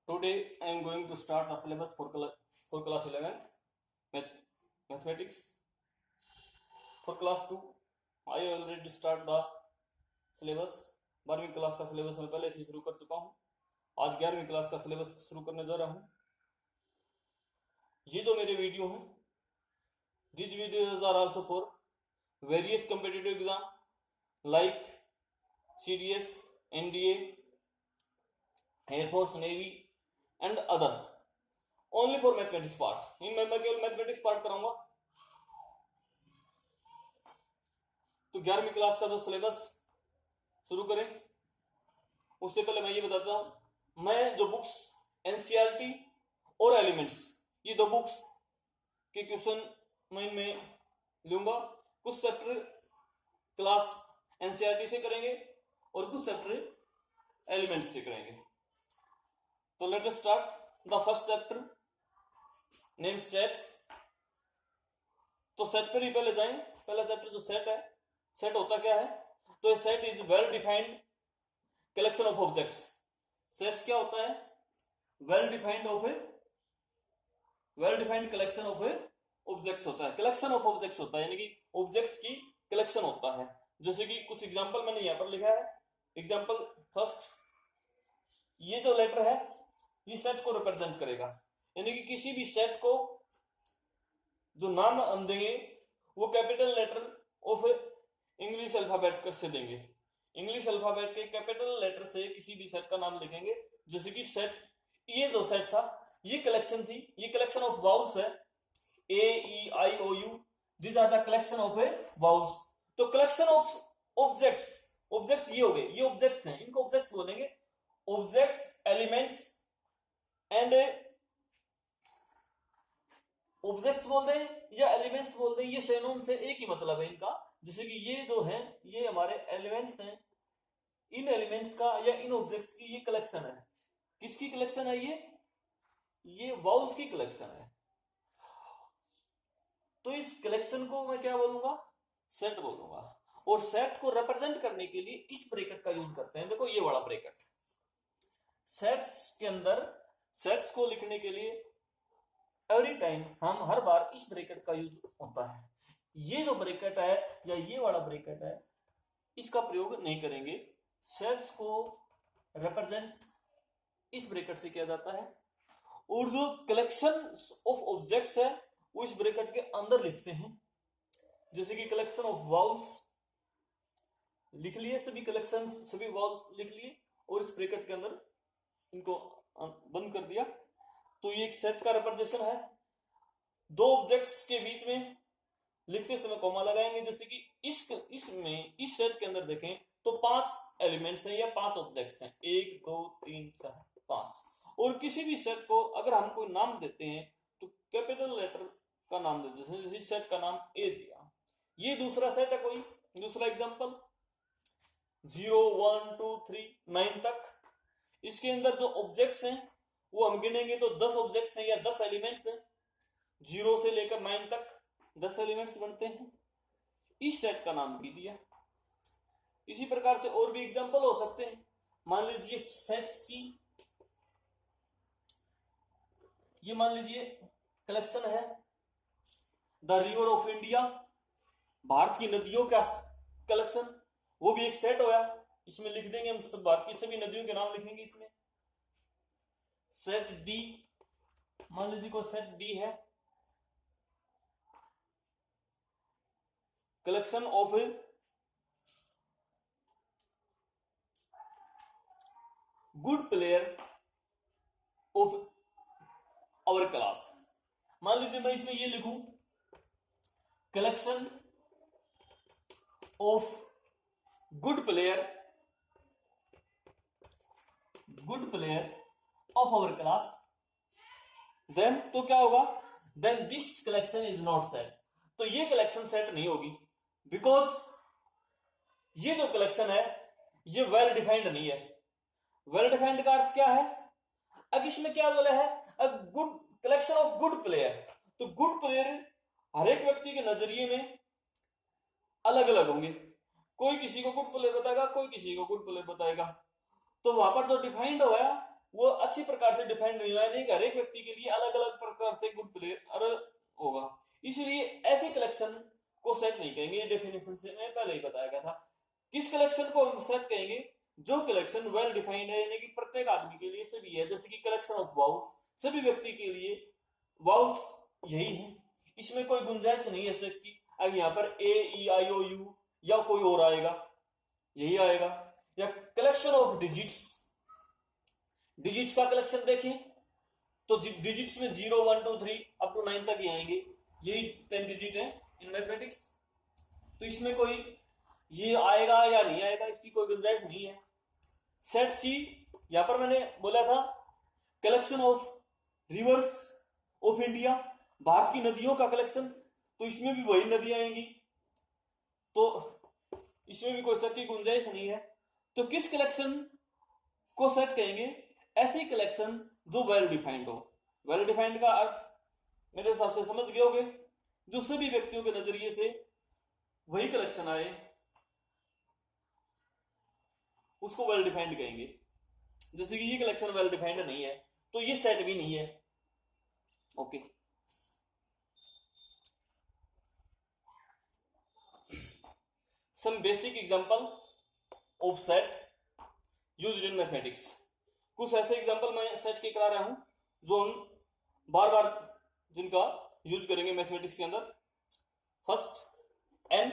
Today I am going to start a syllabus for class 11 mathematics. For class 2 I already start the syllabus. 12वीं class का syllabus मैं पहले से शुरू कर चुका हूं. आज 11वीं क्लास का सिलेबस शुरू करने जा रहा हूं. ये जो मेरे वीडियो हैं, these videos are also for various competitive exam like CDS, NDA, Air Force, Navy and other. Only for mathematics part. मैं केवल मैथमेटिक्स पार्ट कराऊंगा. तो 11वीं क्लास का जो सिलेबस शुरू करें उससे पहले मैं ये बताता हूं, मैं जो बुक्स एनसीईआरटी और एलिमेंट्स, ये दो बुक्स के क्वेश्चन मैं इनमें लूंगा. कुछ चैप्टर क्लास एनसीईआरटी से करेंगे और कुछ चैप्टर एलिमेंट्स से करेंगे. तो let us start the first chapter name sets. तो सेट पर ही पहले जाएं. पहला चैप्टर जो सेट है, सेट होता क्या है? तो ये set is well defined collection of objects. Sets क्या होता है? Well defined collection of objects होता है. कलेक्शन ऑफ ऑब्जेक्ट्स होता है यानी कि ऑब्जेक्ट्स की कलेक्शन होता है. जैसे कि कुछ एग्जांपल मैंने यहां पर लिखा है. एग्जांपल फर्स्ट, ये जो लेटर है ये सेट को रिप्रेजेंट करेगा. यानी कि किसी भी सेट को जो नाम हम देंगे वो capital letter of English alphabet से देंगे. इंग्लिश अल्फाबेट के कैपिटल लेटर से किसी भी सेट का नाम लिखेंगे. जैसे कि सेट, ये जो सेट था ये कलेक्शन थी, ये कलेक्शन ऑफ वाउल्स है. A E I O U, these are the collection of vowels. तो कलेक्शन ऑफ ऑब्जेक्ट्स, ऑब्जेक्ट्स ये हो गए, ये ऑब्जेक्ट्स हैं, इनको ऑब्जेक्ट्स बोलेंगे. ऑब्जेक्ट्स, एलिमेंट्स एंड ऑब्जेक्ट्स बोल दें या एलिमेंट्स बोल दें, ये सिनोनिम से एक ही मतलब है इनका. जैसे कि ये जो है ये हमारे एलिमेंट्स हैं. इन एलिमेंट्स का या इन ऑब्जेक्ट्स की ये कलेक्शन है. किसकी कलेक्शन है? ये वाउल्स की कलेक्शन है. तो इस कलेक्शन को मैं क्या बोलूंगा? सेट बोलूंगा. और सेट को रिप्रेजेंट करने के लिए इस ब्रैकेट का यूज करते हैं. देखो ये वाला ब्रैकेट. सेट्स के अंदर सेट्स को लिखने के लिए एवरी टाइम हम हर बार इस ब्रैकेट का यूज होता है. ये जो ब्रैकेट है या ये वाला ब्रैकेट है इसका प्रयोग नहीं करेंगे. सेट्स को रिप्रेजेंट इस ब्रैकेट से किया जाता है. और जो कलेक्शन ऑफ ऑब्जेक्ट्स है वो इस ब्रैकेट के अंदर लिखते हैं. जैसे कि कलेक्शन ऑफ वाउल्स लिख लिए, सभी कलेक्शन, सभी वाउल्स लिख लिए और इस ब्रैकेट के अंदर इनको बंद कर दिया. तो ये एक सेट का रिप्रेजेंटेशन है. दो ऑब्जेक्ट्स के बीच में लिखते समय कॉमा लगाएंगे. जैसे कि इसमें इस सेट के अंदर देखें तो 5 एलिमेंट्स हैं या 5 ऑब्जेक्ट्स हैं. 1 2 3 4 5. और किसी भी सेट को अगर हम कोई नाम देते हैं तो कैपिटल लेटर का नाम देते हैं. जैसे इस सेट का नाम ए दिया. ये दूसरा सेट है, कोई दूसरा एग्जांपल 0 1 2 3 9 तक. इसके अंदर जो ऑब्जेक्ट्स हैं वो हम गिनेंगे तो 10 ऑब्जेक्ट्स हैं या 10 एलिमेंट्स हैं. 0 से लेकर 9 तक 10 एलिमेंट्स बनते हैं. इस सेट का नाम भी दिया. इसी प्रकार से और भी एग्जांपल हो सकते हैं. मान लीजिए सेट सी, ये मान लीजिए कलेक्शन है the river of India, Bharat की नदियों का कलेक्शन. वो भी एक सेट होया. इसमें लिख देंगे हम सब भारत की सभी नदियों के नाम लिखेंगे इसमें. सेट डी, मान लीजिए कोई सेट डी है, collection of good player of our class. मान लीजिए मैं इसमें ये लिखूं collection of good player of our class. Then तो क्या होगा? Then this collection is not set. तो ये कलेक्शन सेट नहीं होगी, बिकॉज ये जो कलेक्शन है ये वेल डिफाइंड नहीं है. वेल डिफाइंड का अर्थ क्या है? अब इसमें क्या बोला है? A good collection of good player. तो गुड प्लेयर हर एक व्यक्ति के नजरिए में अलग अलग होंगे. कोई किसी को गुड प्लेयर बताएगा, कोई किसी को गुड प्लेयर बताएगा. तो वहां पर जो डिफाइंड हुआ वो अच्छी प्रकार से डिफाइन नहीं हुआ है, हर एक व्यक्ति के लिए अलग अलग प्रकार से गुड प्लेयर होगा, इसलिए ऐसे कलेक्शन को सेट नहीं कहेंगे। ये डेफिनेशन से मैं पहले ही बताया गया था। किस कलेक्शन को हम सेट कहेंगे? जो कलेक्शन वेल डिफाइंड है, यानी कि प्रत्येक आदमी के लिए सभी है, जैसे कि कलेक्शन ऑफ वाउल्स, सभी व्यक्ति के लिए वाउल्स यही है, इसमें कोई गुंजाइश नहीं है कि अब यहाँ पर ए ई आई ओ यू या कोई और आएगा, यही आएगा। या कलेक्शन ऑफ डिजिट्स, डिजिट्स का कलेक्शन देखें तो डिजिट्स में 0 1 2 3 अप टू 9 तक ही आएंगे, यही 10 डिजिट है इन मैथमेटिक्स। तो इसमें कोई ये आएगा या नहीं आएगा, इसकी कोई गुंजाइश नहीं है। सेट सी, यहां पर मैंने बोला था collection of reverse of India, Bharat की नदियों का कलेक्शन, तो इसमें भी वही नदियां आएंगी, तो इसमें भी कोई शक की गुंजाइश नहीं है। तो किस कलेक्शन को सेट कहेंगे? ऐसी कलेक्शन जो वेल डिफाइंड हो। वेल डिफाइंड का अर्थ मेरे हिसाब से समझ गए होगे, जो सभी व्यक्तियों के नजरिए से वही कलेक्शन आए उसको वेल डिफाइंड कहेंगे। जैसे कि ये कलेक्शन वेल डिफाइंड नहीं है तो ये सेट भी नहीं है। Okay, some basic example of set used in mathematics. कुछ ऐसे एग्जांपल मैं सेट के करा रहा हूं जो हम बार बार जिनका यूज करेंगे मैथमेटिक्स के अंदर। First, N.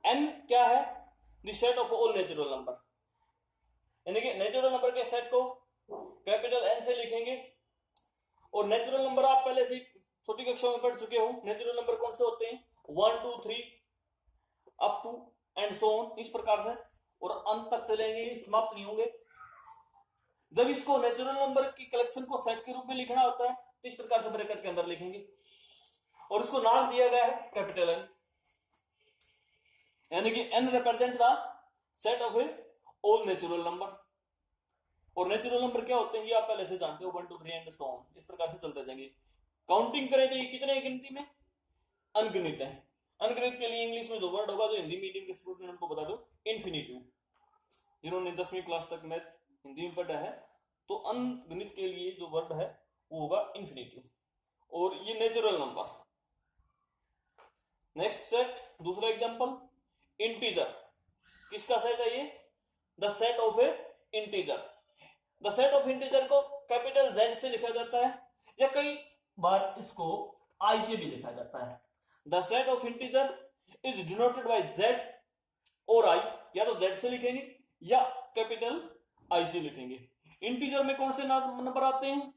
एन क्या है? The set of all natural number, यानी कि नेचुरल नंबर के सेट को कैपिटल एन से लिखेंगे। और नेचुरल नंबर आप पहले से छोटी कक्षा में पढ़ चुके हो। नेचुरल नंबर कौन से होते हैं? 1 2 3 up to and so on, इस प्रकार से, और अंत तक चलेंगे, समाप्त नहीं होंगे। जब इसको नेचुरल नंबर की कलेक्शन को सेट के रूप में लिखना होता है तो इस प्रकार से ब्रैकेट के अंदर लिखेंगे, और उसको नाम दिया गया है कैपिटल एन, यानी कि N represent the set of all natural number. और नेचुरल नंबर क्या होते हैं ये आप पहले से जानते हो, 1 2 3 एंड सो ऑन, इस प्रकार से चलते जाएंगे। काउंटिंग करें तो ये कितने गिनती में? अनगिनत है। अनगिनत के लिए इंग्लिश में जो वर्ड होगा, जो हिंदी मीडियम के स्टूडेंट को बता दो, इन्फिनिटिव। जिन्होंने 10वीं क्लास तक मैथ हिंदी में पढ़ा है तो अनगिनत के लिए जो वर्ड है वो होगा इन्फिनिटिव। और ये नेचुरल नंबर। नेक्स्ट सेट, दूसरा एग्जांपल, इंटीजर। किसका सेट है ये? The set of a integer. The set of integer को कैपिटल जेड से लिखा जाता है, या कई बार इसको आई से भी लिखा जाता है। The set of integer is denoted by Z और आई, या तो जेड से लिखेंगे या कैपिटल आई से लिखेंगे। इंटीजर में कौन से नंबर आते हैं?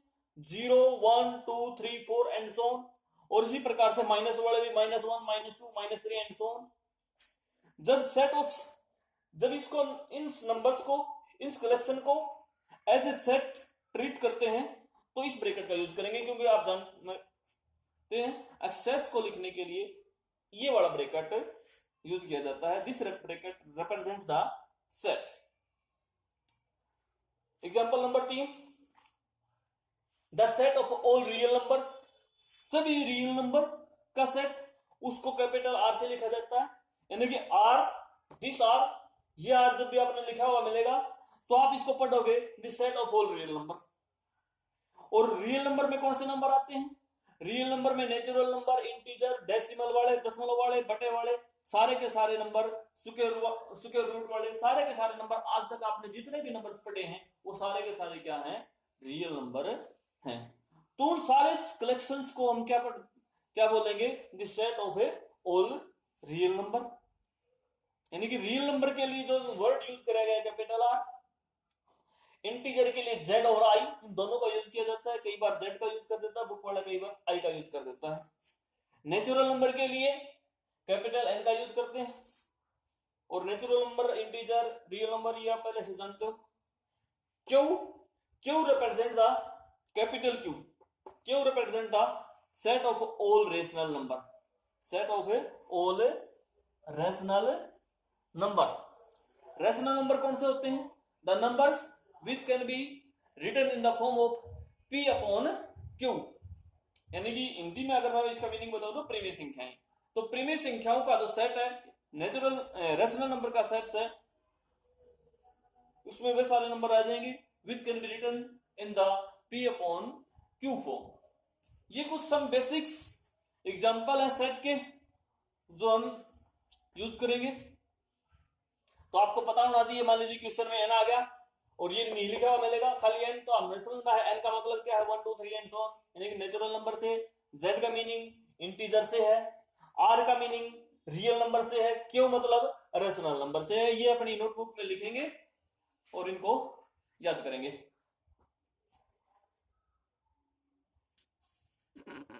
0 1 2 3 4 एंड सो ऑन, और इसी प्रकार से माइनस वाले भी -1 -2 -3 एंड सो ऑन। जब इसको इन नंबर्स को, इन कलेक्शन को एज ए सेट ट्रीट करते हैं तो इस ब्रैकेट का यूज करेंगे, क्योंकि आप जानते हैं सेट्स को लिखने के लिए ये वाला ब्रैकेट यूज किया जाता है। This bracket represent the set. Example number 3, the set of all real number. सभी रियल नंबर का सेट, उसको कैपिटल आर से लिखा जाता है, यानी कि आर, दिस आर, ये आर जब भी आपने लिखा हुआ मिलेगा तो आप इसको पढ़ोगे the set of all real number. और रियल नंबर में कौन से नंबर आते हैं? रियल नंबर में नेचुरल नंबर, इंटीजर, डेसिमल वाले, दशमलव वाले, बटे वाले, सारे के सारे नंबर, स्क्वायर रूट वाले, सारे के सारे नंबर, आज तक आपने जितने भी नंबर्स पढ़े हैं वो सारे के सारे क्या हैं? रियल नंबर हैं। तो उन सारे कलेक्शंस को हम क्या बोलेंगे? The set of A all real number. यानी कि रियल नंबर के लिए जो वर्ड यूज करा गया है कैपिटल आर, इंटीजर के लिए जेड और आई, इन दोनों का यूज किया जाता है। कई बार जेड का यूज कर देता है बुक वाला, कई बार आई का यूज कर देता है। नेचुरल नंबर के लिए कैपिटल एन का यूज करते हैं, और natural number, integer, real number ये आप पहले से जानते हो। Q represent the capital Q. Q represent the set of all rational number. Set of all rational number. Rational number कौन से होते हैं? The numbers which can be written in the form of P upon Q. यानी कि हिंदी में अगर मैं इसका मीनिंग बताऊं तो प्रीमिय संख्याएं। तो प्रीमिय संख्याओं का जो सेट है, नेचुरल रेशनल नंबर का सेट है, उसमें वे सारे नंबर आ जाएंगे which can be written in the P upon Q form. ये कुछ सम बेसिक्स एग्जांपल है सेट के जो हम यूज करेंगे। तो आपको पता होना चाहिए, मान लीजिए क्वेश्चन में n आ गया और ये नहीं लिखा हुआ मिलेगा खाली n, तो हमने समझना है n का मतलब क्या है, 1 2 3 एंड सो ऑन, यानी कि नेचुरल नंबर से। z का मीनिंग इंटीजर से है, r का मीनिंग रियल नंबर से है, q मतलब रेशनल नंबर से है। ये अपनी नोटबुक में लिखेंगे और इनको याद करेंगे।